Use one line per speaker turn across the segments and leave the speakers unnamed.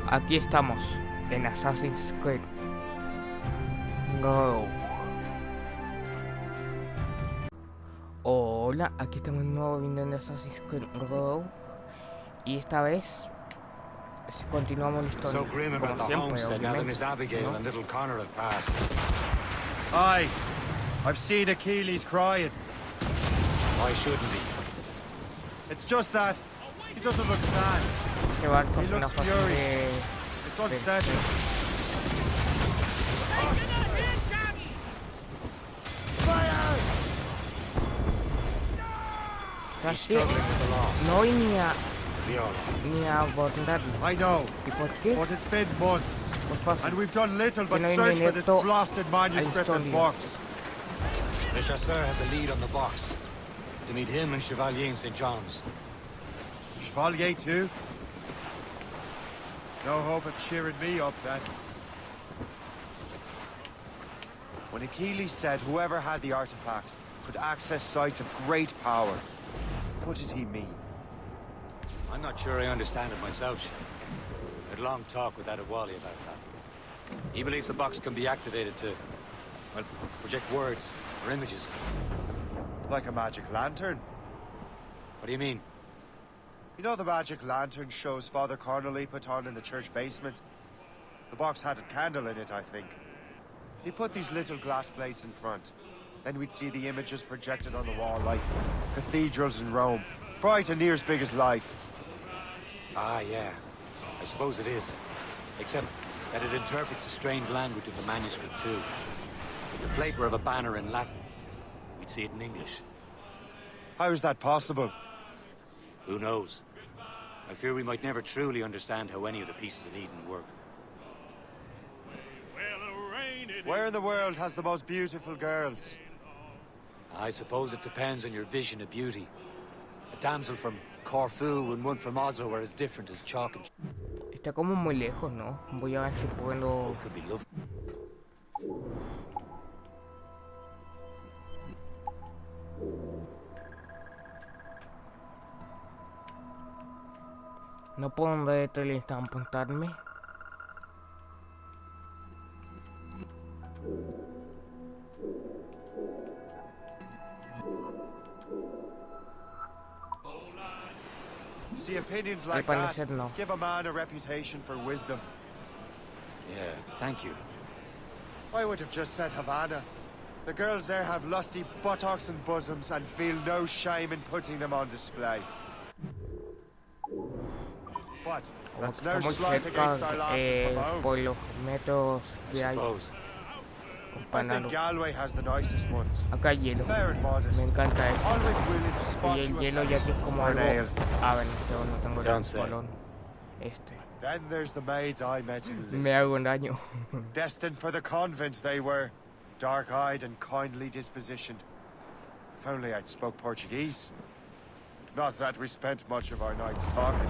Aquí estamos en Assassin's Creed. Go. Hola, aquí estamos en un nuevo video de Assassin's Creed Go. Y esta vez continuamos la historia. Como siempre, obviamente, ¿no?
Aye, I've seen Achilles crying.
Why shouldn't he?
It's just that he doesn't look sad.
Este barco
He
es una
looks
fácil
furious. It's unsettling. Fire!
¿Sabes qué? No voy ni a abordarlo.
I know,
¿Y por qué?
but it's been months,
Pues fácil.
and we've done little but
no
search for
viene
this
esto
blasted manuscript and
historia.
box.
Le Chasseur has a lead on the box. To meet him and Chevalier in St. John's.
Chevalier too? No hope of cheering me up then. When Achilles said whoever had the artifacts could access sites of great power, what did he mean?
I'm not sure I understand it myself. I had a long talk with Adewale about that. He believes the box can be activated to, well, project words or images.
Like a magic lantern?
What do you mean?
You know the magic lantern shows Father Connolly put on in the church basement? The box had a candle in it, I think. He put these little glass plates in front. Then we'd see the images projected on the wall like cathedrals in Rome. Bright and near as big as life.
Ah, yeah. I suppose it is. Except that it interprets the strained language of the manuscript too. If the plate were of a banner in Latin, we'd see it in English.
How is that possible?
Who knows? I fear we might never truly understand how any of the pieces of Eden work.
Where in the world has the most beautiful girls?
I suppose it depends on your vision of beauty. A damsel from Corfu and one from Oslo are as different as chalk and...
Está como muy lejos, ¿no? Voy a ver si puedo...
Both could be lovely.
No puedo ver teletransportarme.
See, opinions like
Al
that
parecer no.
give a man a reputation for wisdom.
Yeah, thank you.
I would have just said Havana. The girls there have lusty buttocks and bosoms and feel no shame in putting them on display. But that's no
Estamos
slight
cerca
against our lasses from home.
por los metros
I
que hay.
suppose.
I think Galway has the nicest ones.
Acá hay hielo.
Fair and modest.
Me encanta esto.
Always willing to
Y
spot
el
you
hielo
and
ya que es como
for an
algo...
ale.
Ah, bueno, yo no tengo
Don't
el
say.
balón.
Then there's the maids I met in
Me
Lisbon.
hago un daño.
Destined for the convent they were. Dark-eyed and kindly dispositioned. If only I'd spoke Portuguese. Not that we spent much of our nights talking.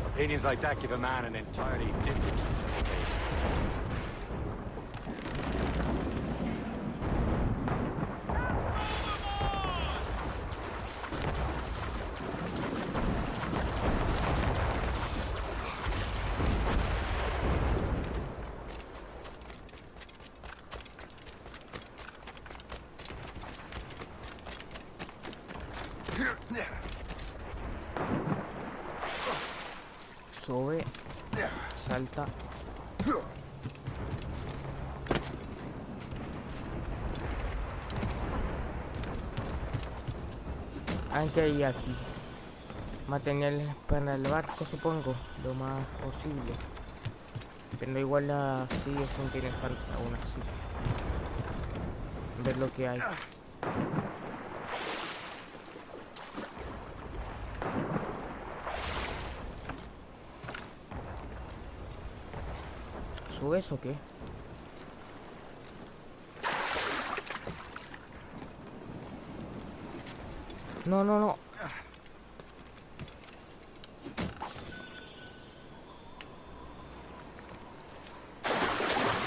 Opinions like that give a man an entirely different reputation.
Sube. Salta. Aunque hay aquí materiales para el barco, supongo, lo más posible. Pero igual así es interesante aún así. Ver lo que hay. ¿Subes o qué? No, no, no.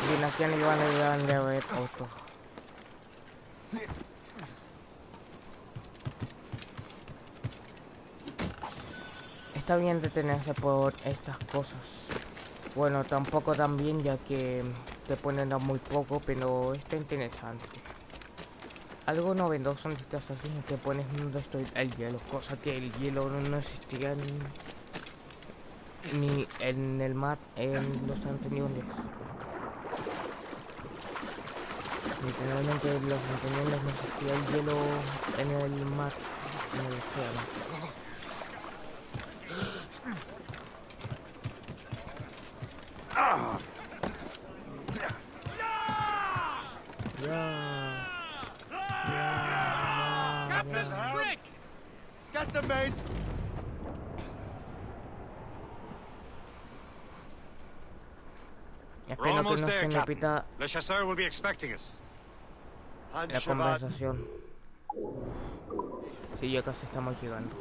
Dinastía no iban a ver auto. Está bien detenerse por estas cosas. Bueno, tampoco tan bien, ya que te ponen a muy poco, pero está interesante. Algo novedoso en estas así es que pones donde estoy el hielo, cosa que el hielo no existía ni en el mar en los anteriores. Literalmente en los anteriores no existía el hielo en el mar, en el océano.
Get them, mates!
We're
Espero que
almost
no
there,
se me
Captain.
pita
Le Chasseur will be expecting us.
And
la
Shabbat.
conversación. Sí, ya casi estamos llegando.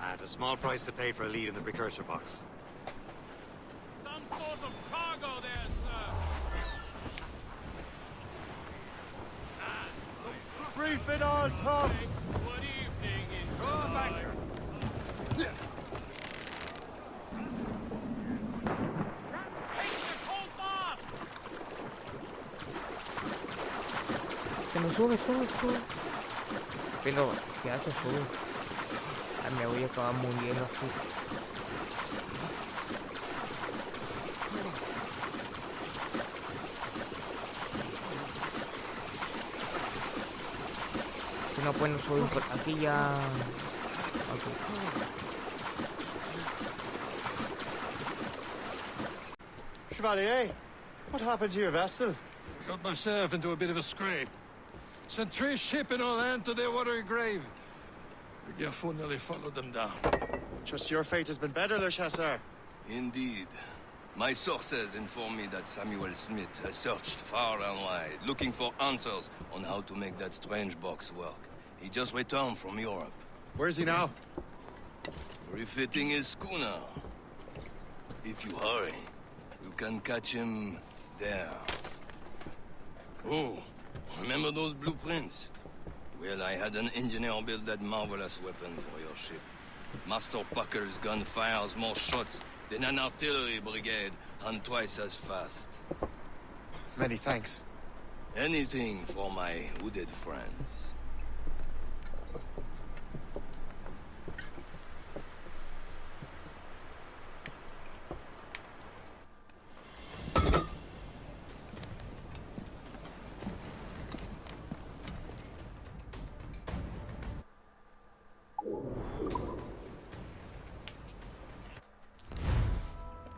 At a small price to pay for a lead in the precursor box.
Some sort of cargo there, sir.
Brief it all, tops!
Good evening,
Go on back here.
Se me sube. Pero, ¿qué hace sube? Ah, me voy a acabar muriendo así. Si no puedo subir por aquí ya... Okay.
Chevalier, what happened to your vessel?
Got myself into a bit of a scrape. Sent 3 ship in all hand to their watery grave. The Gaffo nearly followed them down.
Just your fate has been better, Le Chasseur.
Indeed. My sources inform me that Samuel Smith has searched far and wide, looking for answers on how to make that strange box work. He just returned from Europe.
Where's he now?
Refitting his schooner. If you hurry, you can catch him there. Oh, remember those blueprints? Well, I had an engineer build that marvelous weapon for your ship. Master Pucker's gun fires more shots than an artillery brigade, and twice as fast.
Many thanks.
Anything for my hooded friends.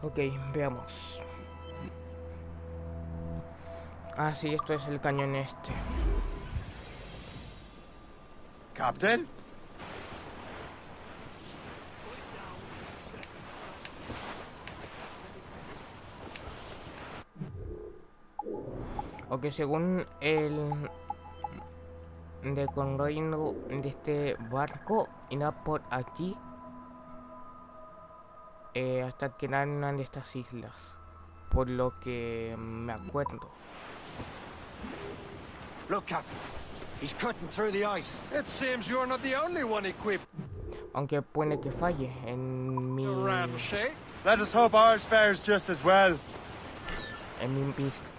Ok, veamos. Ah, sí, esto es el cañón este.
Captain?
Ok, según el recorrido de este barco, irá por aquí hasta que en una de estas islas, por lo que me acuerdo.
Look, Captain. He's cutting through the ice.
It seems you're not the only one equipped
Aunque puede que falle en mi
to ram shape.
Let us hope ours fares just as well.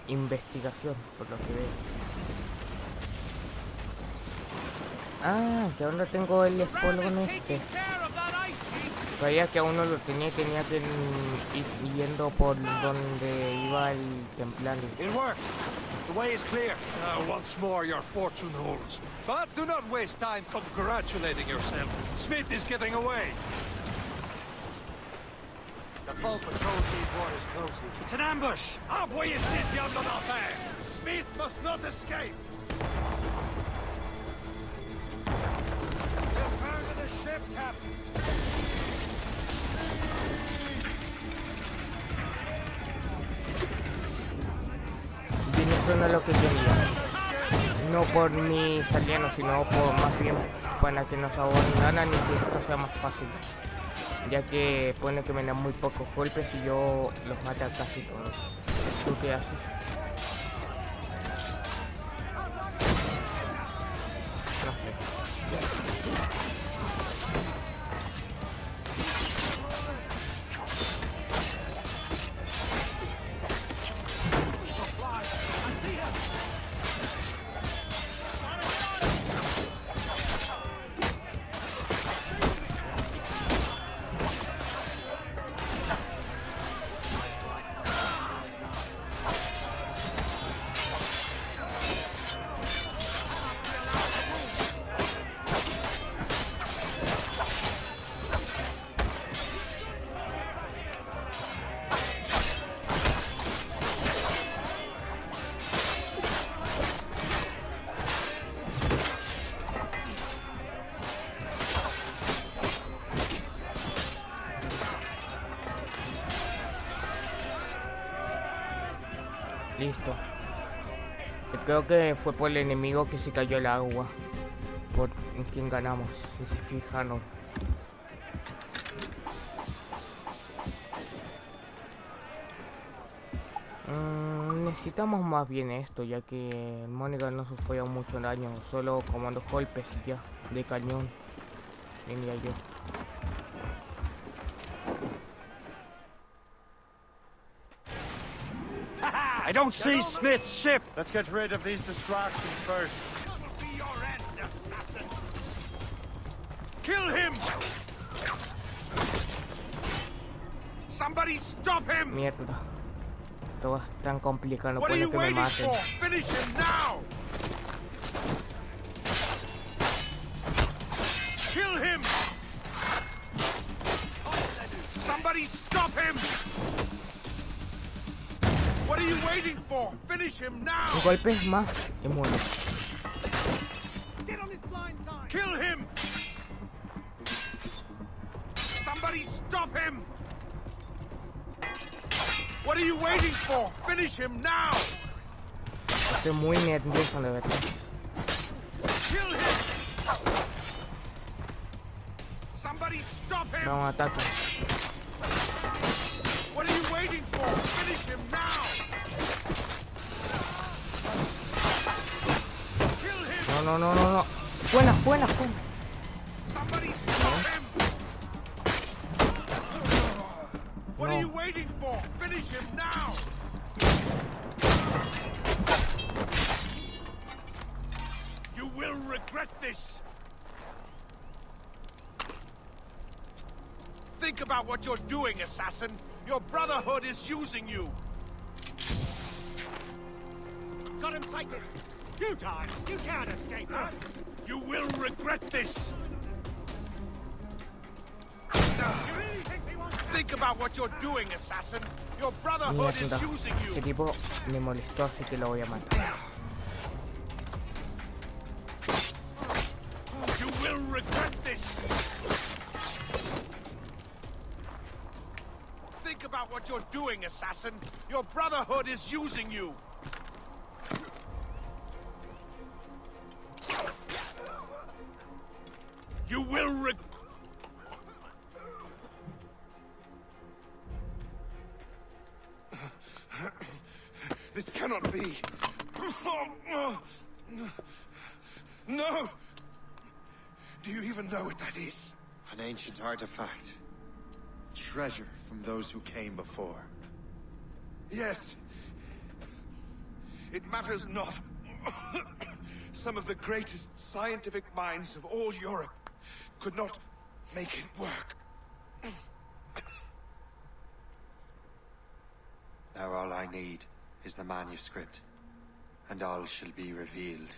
Investigación, por lo que veo. Ah, que ahora tengo el espolón este. Sabía que aún no lo tenía que ir yendo por donde iba el templario.
It worked. The way is clear.
Once more, your fortune holds. But do not waste time congratulating yourself. Smith is getting away.
The foe patrols these waters closely. It's an ambush.
Off where you sit, yonder not there. Smith must not escape. Return to the ship, Captain.
Bien, esto no es lo que quería. No por mis alienos, sino por más bien para que nos abandonaran y que esto sea más fácil. Ya que pone que me dan muy pocos golpes y yo los mate a casi todos. ¿Tú qué haces? No sé. Listo. Creo que fue por el enemigo que se cayó al agua. Por quien ganamos, si se fijaron. Necesitamos más bien esto, ya que Mónica no sufrió mucho daño, solo como 2 golpes y ya, de cañón, diría yo.
I don't see Smith's ship! Let's get rid of these distractions first.
Be your end, assassin! Kill him! Somebody stop him!
Mierda. Todo es tan complicado, no
What are
puede
you
que me
waiting
maten.
for? Finish him now! Kill him! Somebody stop him! What are you waiting for? Finish him now!
Un golpe más y muero.
Kill him! Somebody stop him! What are you waiting for? Finish him now!
Estoy muy nervioso, de verdad.
Kill him! Somebody stop him!
No, ataca.
What are you waiting for? Finish him now! Kill him!
No, no, no, no, no. Buena, buena, buena.
Somebody stop him! What are you waiting for? Finish him now! You will regret this! Think about what you're doing, assassin! Your brotherhood is using you! Got him sighted! You die! You can't escape! Huh? You will regret this! Think about what you're doing, assassin! Your brotherhood is
Mierda.
using
Este
you!
tipo me molestó, así que lo voy a matar.
You will regret this! Think about what you're doing, assassin! Your brotherhood is using you! You will
This cannot be. No! Do you even know what that is?
An ancient artifact. Treasure from those who came before.
Yes. It matters not. Some of the greatest scientific minds of all Europe could not make it work.
Now all I need is the manuscript, and all shall be revealed.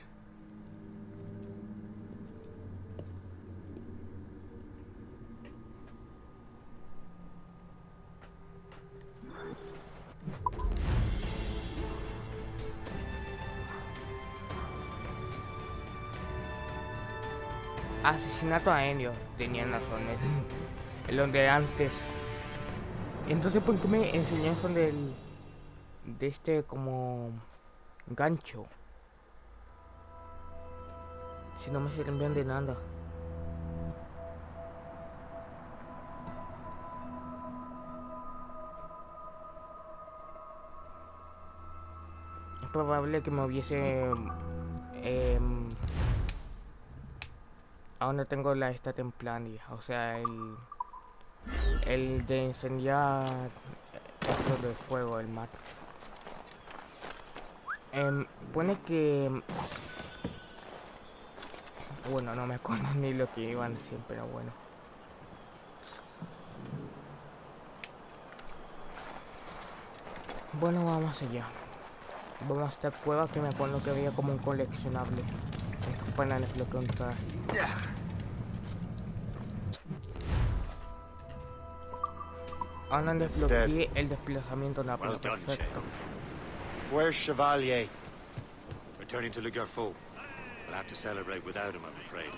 Asesinato a Enio, tenían razón, el donde antes. Entonces, ¿por qué me enseñaron de este como gancho? Si no me sirven de nada. Es probable que me hubiese aún no tengo esta templaria, o sea, el de incendiar esto de fuego, el mar. Pone que... Bueno, no me acuerdo ni lo que iban a decir, pero bueno. Bueno, vamos allá. Vamos a esta cueva que me acuerdo que había como un coleccionable. Estos paneles lo que encontrar. Ahora desbloqueé el desplazamiento rápido.
Well done,
Perfecto.
Where's Chevalier?
Returning to Le Garfou. We'll have to celebrate without him, I'm afraid.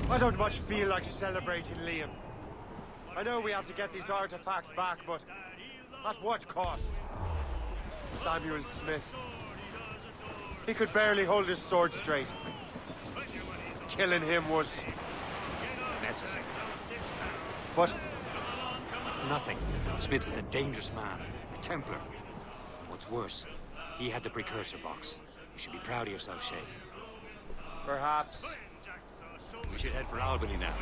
I don't much feel like celebrating, Liam. I know we have to get these artifacts back, but at what cost? Samuel Smith. He could barely hold his sword straight. Killing him was...
Necessary.
But
Nothing. Smith was a dangerous man. A Templar. What's worse, he had the precursor box. You should be proud of yourself, Shay.
perhaps...
We should head for Albany now.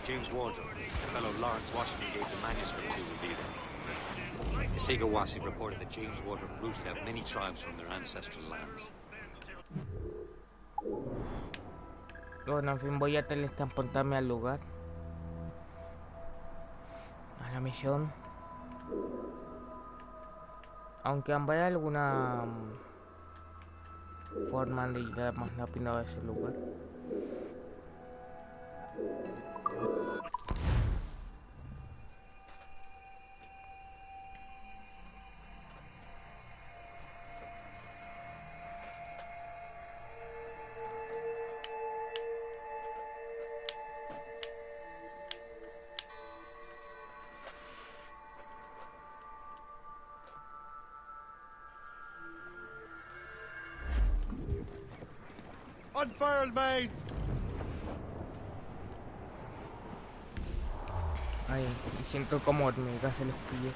James Wardrobe, the fellow Lawrence Washington gave the manuscript to, will be there. The Sigawasi reported that James Wardrobe rooted out many tribes from their ancestral lands.
Bueno, en fin, voy a teletransportarme al lugar. A la misión. Aunque hay alguna forma de llegar más rápido a ese lugar.
Unfurled, mates!
Ay, siento como hormigas en los pies.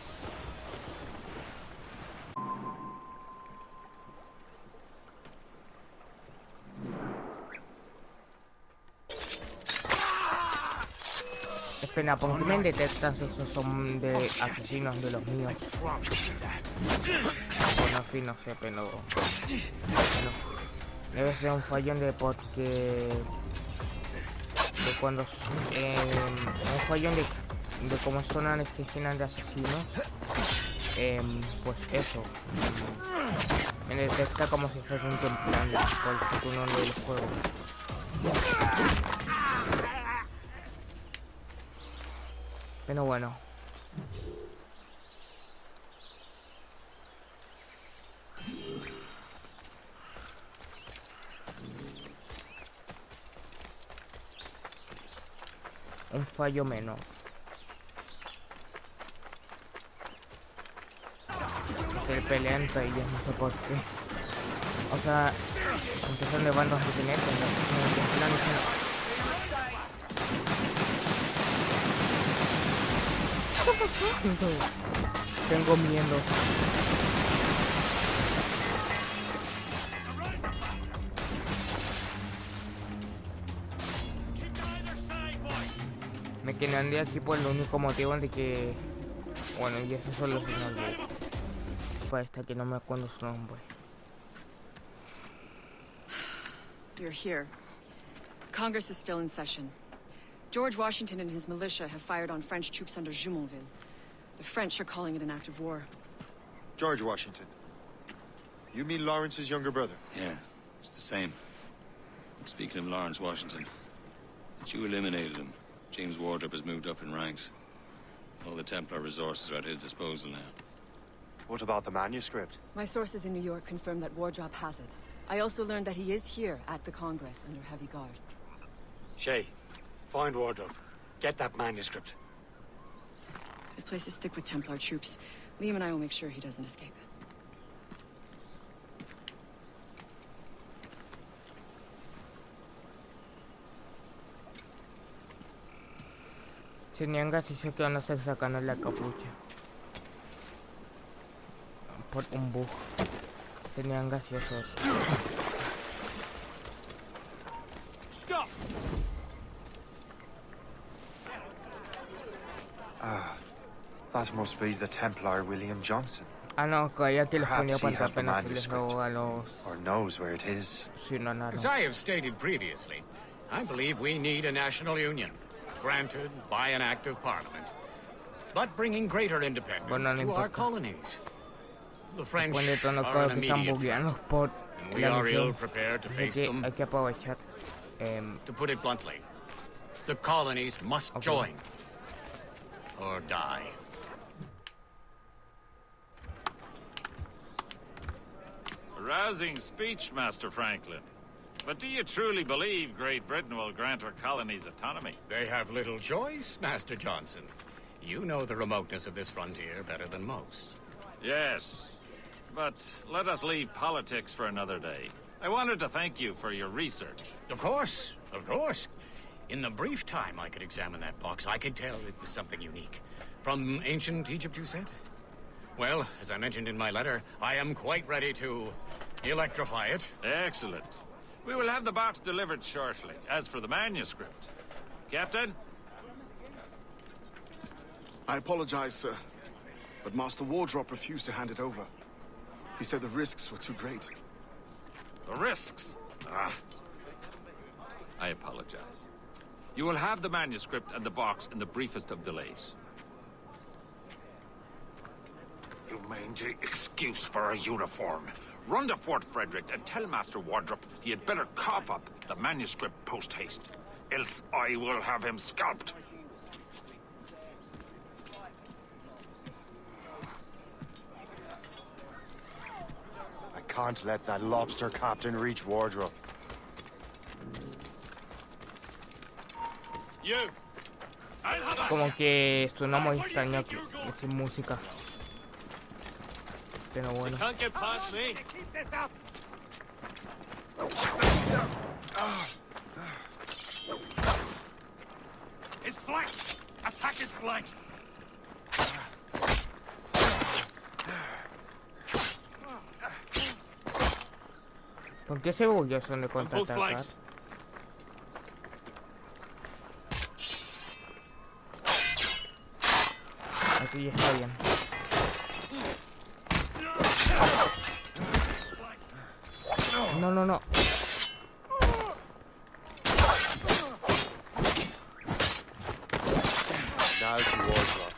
Espera, ¿por qué me detectan si esos son de asesinos de los míos? Bueno, en fin, no sé, pero... Bueno, debe ser un fallón de porque... De cuando... un fallón de cómo son las escenas de asesinos. Pues eso. Me detecta como si fuese un templario por el futuro del juego. Pero bueno. Un fallo menos. Se pelean entre ellos, no sé por qué. O sea, aunque son de bandos diferentes, tengo miedo. Me quedan de aquí por el único motivo de que... Bueno, y esos son los finales. Para esta que no me acuerdo su nombre.
You're here. Congress is still in session. George Washington and his militia have fired on French troops under Jumonville. The French are calling it an act of war.
George Washington. You mean Lawrence's younger brother?
Yeah, it's the same. Speaking of Lawrence Washington, but you eliminated him. James Wardrobe has moved up in ranks. All the Templar resources are at his disposal now.
What about the manuscript?
My sources in New York confirm that Wardrobe has it. I also learned that he is here at the Congress under heavy guard.
Shay, find Wardrobe. Get that manuscript.
His place is thick with Templar troops. Liam and I will make sure he doesn't escape.
Serían graciosos que van a hacer sacando la capucha. Por un bug. Serían graciosos.
Stop!
Ah, that must be the Templar William Johnson.
Ah, no, creía que les ponía
Perhaps he
para
has the
apenas les
manuscript.
robo a los
Or knows where it is.
ciudadanos.
As I have stated previously, I believe we need a national union, granted by an act of parliament, but bringing greater independence
Bueno, no
to our
importa.
colonies. The French
Después de todo, no
are
creo
an
que están
immediate
bugueados
threat,
por
and we
la
are ill
misión.
prepared to
Así
face
que
them.
hay que aprovechar.
To put it bluntly, the colonies must
Okay.
join or die.
A rousing speech, Master Franklin. But do you truly believe Great Britain will grant her colonies autonomy?
They have little choice, Master Johnson. You know the remoteness of this frontier better than most.
Yes. but let us leave politics for another day. I wanted to thank you for your research.
Of course, of course. In the brief time I could examine that box, I could tell it was something unique. From ancient Egypt, you said? Well, as I mentioned in my letter, I am quite ready to electrify it.
Excellent. We will have the box delivered shortly. As for the manuscript... Captain?
I apologize, sir, but Master Wardrop refused to hand it over. He said the risks were too great.
The risks? Ah. I apologize. You will have the manuscript and the box in the briefest of delays.
You mangy excuse for a uniform. Run to Fort Frederick and tell Master Wardrop he had better cough up the manuscript post-haste. Else I will have him scalped.
I can't let that lobster captain reach Wardrop.
You!
Como que suena muy extraño aquí, sin música. Pero bueno.
Can't get past me. His flank! Attack his flank!
¿Por qué se bugueó eso de contraatacar? Aquí ya está bien. No, no, no.
Now to Wardrop.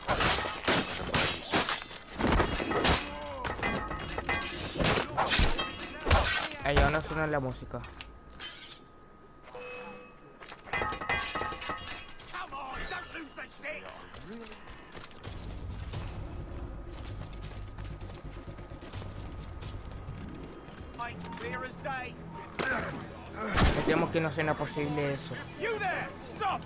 Ahí ahora no suena la música.
Come on, don't lose the shit! Might's clear as day.
Esperemos que no sea posible eso.
You there! Stop!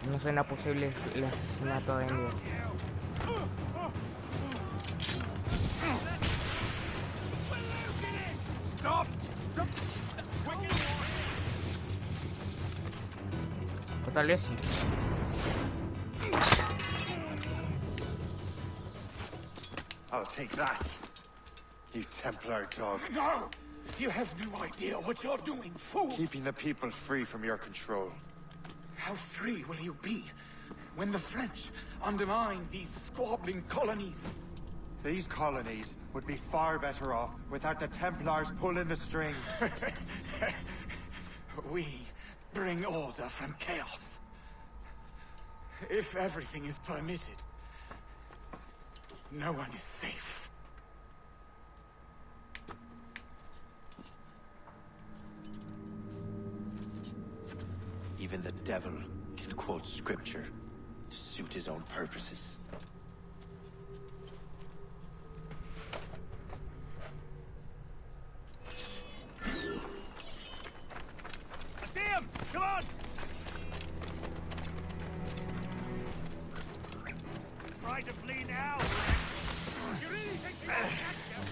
No sea posible el asesinato de Emilio.
Stop! Stop!
O tal vez sí.
I'll take that, you Templar dog.
No! You have no idea what you're doing, fool!
Keeping the people free from your control.
How free will you be when the French undermine these squabbling colonies?
These colonies would be far better off without the Templars pulling the strings.
We bring order from chaos. If everything is permitted, no one is safe.
Even the devil can quote scripture to suit his own purposes.
I see him! Come on! Try to flee now! You really think you can catch him?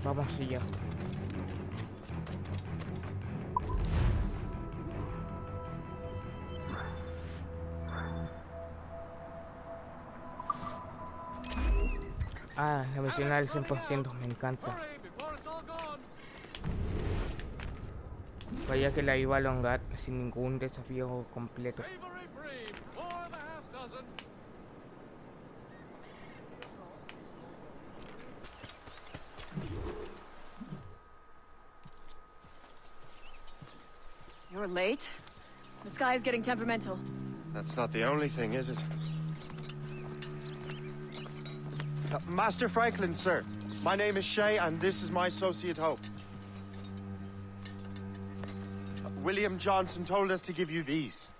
Vamos y ya. Ah, la misión al 100%, me encanta. Vaya que la iba a alongar sin ningún desafío completo.
You're late. The sky is getting temperamental.
That's not the only thing, is it? Master Franklin, sir. My name is Shay, and this is my associate Hope. William Johnson told us to give you these.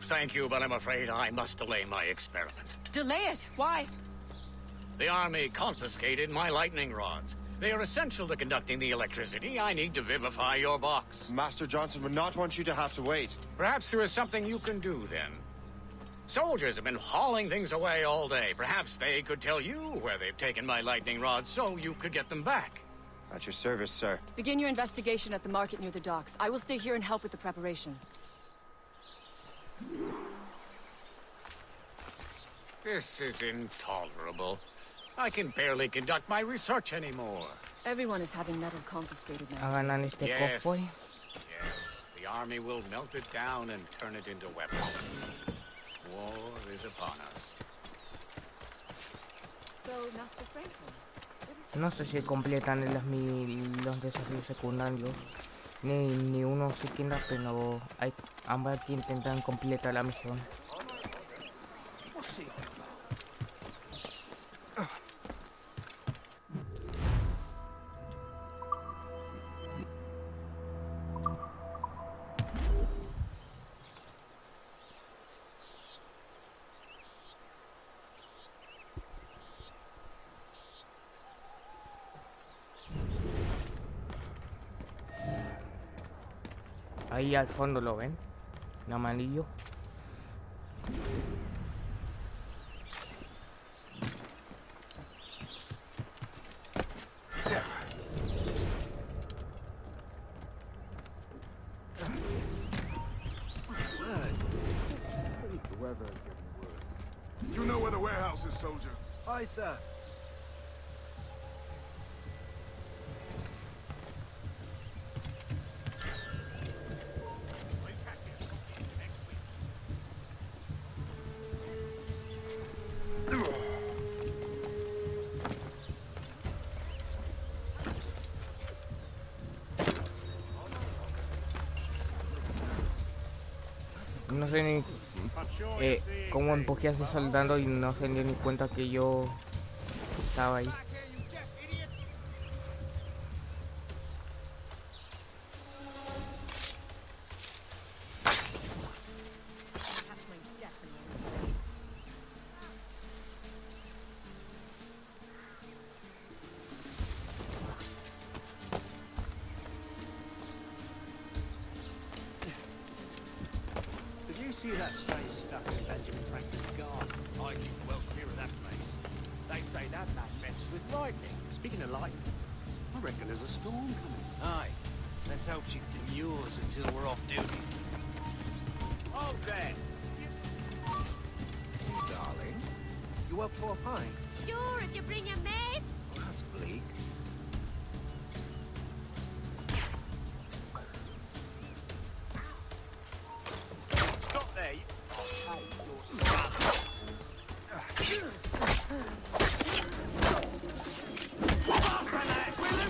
Thank you, but I'm afraid I must delay my experiment.
Delay it. Why?
The army confiscated my lightning rods. They are essential to conducting the electricity I need to vivify your box.
Master Johnson would not want you to have to wait.
Perhaps there is something you can do, then. Soldiers have been hauling things away all day. Perhaps they could tell you where they've taken my lightning rods so you could get them back.
At your service, sir.
Begin your investigation at the market near the docks. I will stay here and help with the preparations.
This is intolerable. I can barely conduct my research anymore.
Everyone is having metal confiscated now.
Hagan este
Yes.
cofre.
Yes. The army will melt it down and turn it into weapons. War is upon us.
So, Master Franklin.
No sé si completan los desafíos secundarios. Ni uno siquiera, pero ambas que intentan completar la misión. Ahí al fondo lo ven, en amarillo.
You know where the warehouse is, soldier?
Aye, sir.
No sé ni cómo empujé a ese soldado y no se dio ni cuenta que yo estaba ahí.
See that strange stuff in Benjamin Franklin's garden? I keep well clear of that place. They say that man messes with lightning. Speaking of lightning, I reckon there's a storm coming.
Aye. Let's hope she demurs until we're off duty.
Oh, there!
Darling, you up for a pint?
Sure, if you bring your mates.
Well, that's bleak.
Stop there!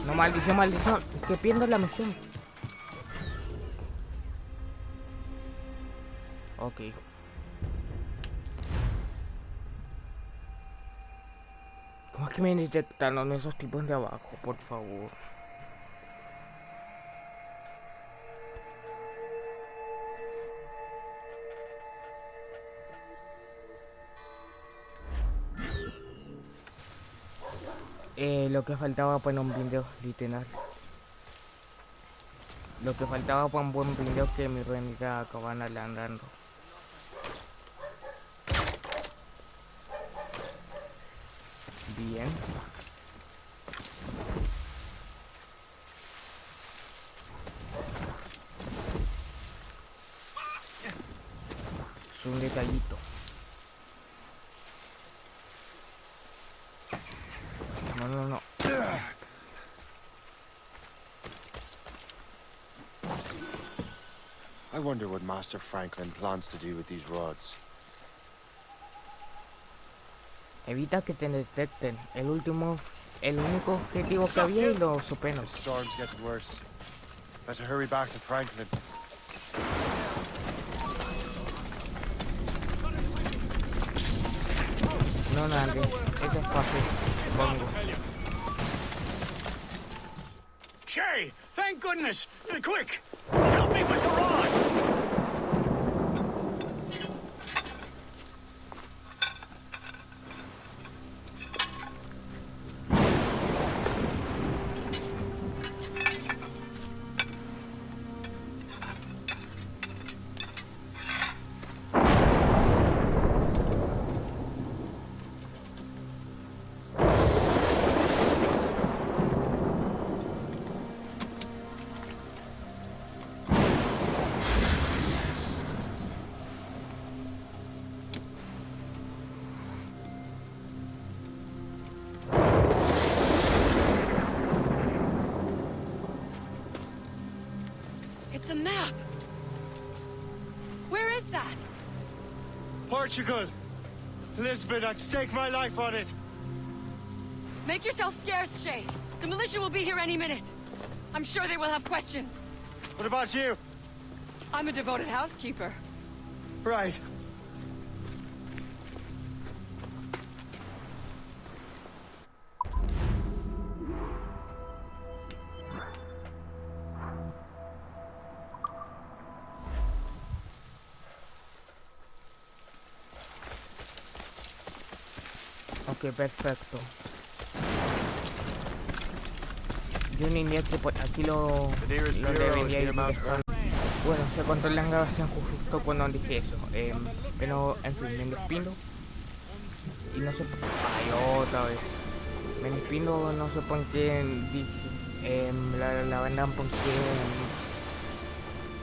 No, maldición, maldición, que pierdo la misión. Ok. ¿Cómo es que me detectaron esos tipos de abajo, por favor? Lo que faltaba para un video, literal. Lo que faltaba para un buen video que mi renita acaban alargando. Bien. Es un detallito. No, no, no.
I wonder what Master Franklin plans to do with these rods.
Evita que te detecten. El único objetivo que había y lo supero.
The storm's getting worse. Better hurry back to Franklin.
No, nadie. Eso es fácil, supongo.
Shay, thank goodness! Quick! Help me with the rods!
It's a map! Where is that?
Portugal! Lisbon, I'd stake my life on it!
Make yourself scarce, Jade. The militia will be here any minute. I'm sure they will have questions.
What about you?
I'm a devoted housekeeper.
Right.
Ok, perfecto. Yo ni idea que por aquí lo debería ir dejando. Bueno, se controlan la grabación justo cuando dije eso. Pero, en fin, me despido. Y no sé... Ay, otra vez. Me despido, no sé por qué dije... la verdad,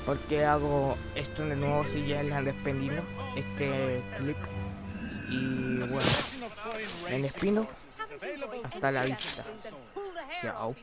porque hago esto de nuevo si ya la han despedido. Este clip. Y bueno, me despido. Hasta la vista. Chao.